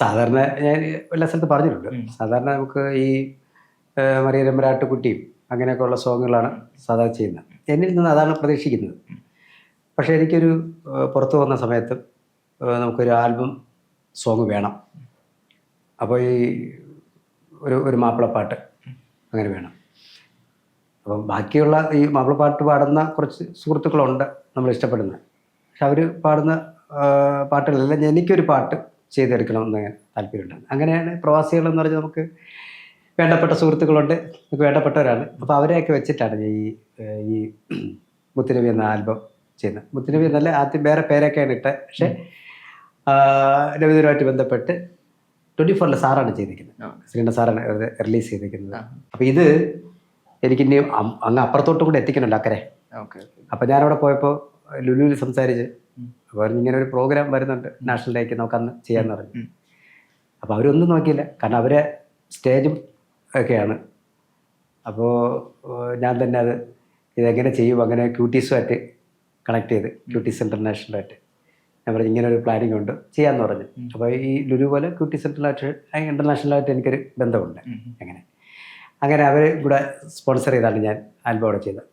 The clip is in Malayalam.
സാധാരണ ഞാൻ എല്ലാ സ്ഥലത്തും പറഞ്ഞിട്ടുണ്ട്. സാധാരണ നമുക്ക് ഈ മറിയ രമ്പരാട്ടുകുട്ടിയും അങ്ങനെയൊക്കെയുള്ള സോങ്ങുകളാണ് സാധാരണ ചെയ്യുന്നത്. എന്നിൽ നിന്ന് അതാണ് പ്രതീക്ഷിക്കുന്നത്. പക്ഷേ എനിക്കൊരു പുറത്ത് വന്ന സമയത്ത് നമുക്കൊരു ആൽബം സോങ് വേണം. അപ്പോൾ ഈ ഒരു മാപ്പിളപ്പാട്ട് അങ്ങനെ വേണം. അപ്പം ബാക്കിയുള്ള ഈ മാപ്പിളപ്പാട്ട് പാടുന്ന കുറച്ച് സുഹൃത്തുക്കളുണ്ട് നമ്മൾ ഇഷ്ടപ്പെടുന്നത്. പക്ഷെ അവർ പാടുന്ന പാട്ടുകളെല്ലാം എനിക്കൊരു പാട്ട് ചെയ്തെടുക്കണമെന്ന് താല്പര്യമുണ്ട്. അങ്ങനെയാണ് പ്രവാസികളെന്ന് പറഞ്ഞാൽ നമുക്ക് വേണ്ടപ്പെട്ട സുഹൃത്തുക്കളുണ്ട്, നമുക്ക് വേണ്ടപ്പെട്ടവരാണ്. അപ്പോൾ അവരെയൊക്കെ വെച്ചിട്ടാണ് ഈ മുത്തുനബി എന്ന ആൽബം ചെയ്യുന്നത്. മുത്തുനബി എന്നല്ല, ആദ്യം വേറെ പേരൊക്കെയാണ് ഇട്ടത്. പക്ഷേ നബിദിനവുമായിട്ട് ബന്ധപ്പെട്ട് 24 സാറാണ് ചെയ്തിരിക്കുന്നത്. ശ്രീണ്ട സാറാണ് റിലീസ് ചെയ്തിരിക്കുന്നത്. അപ്പോൾ ഇത് എനിക്കിനി അങ്ങ് അപ്പുറത്തോട്ടും കൂടെ എത്തിക്കണമല്ലോ, അക്കരെ. അപ്പോൾ ഞാനവിടെ പോയപ്പോൾ ലുലുവിൽ സംസാരിച്ച്, അപ്പോൾ ഇങ്ങനെ ഒരു പ്രോഗ്രാം വരുന്നുണ്ട് നാഷണൽ ഡേക്ക്, നമുക്കന്ന് ചെയ്യാമെന്ന് പറഞ്ഞു. അപ്പോൾ അവരൊന്നും നോക്കിയില്ല, കാരണം അവരെ സ്റ്റേജും ഒക്കെയാണ്. അപ്പോൾ ഞാൻ തന്നെ ഇതെങ്ങനെ ചെയ്യും, അങ്ങനെ ക്യൂട്ടീസുമായിട്ട് കണക്ട് ചെയ്ത്, ക്യൂട്ടീസ് ഇൻ്റർനാഷണലായിട്ട് ഞാൻ പറഞ്ഞു ഇങ്ങനെ ഒരു പ്ലാനിങ് ഉണ്ട്, ചെയ്യാമെന്ന് പറഞ്ഞു. അപ്പോൾ ഈ ലുലു പോലെ ക്യൂട്ടീസ് ഇൻ്റർനാഷണലായിട്ട് എനിക്കൊരു ബന്ധമുണ്ട്. അങ്ങനെ അവർ കൂടെ സ്പോൺസർ ചെയ്താണ് ഞാൻ ആൽബം അവിടെ ചെയ്തത്.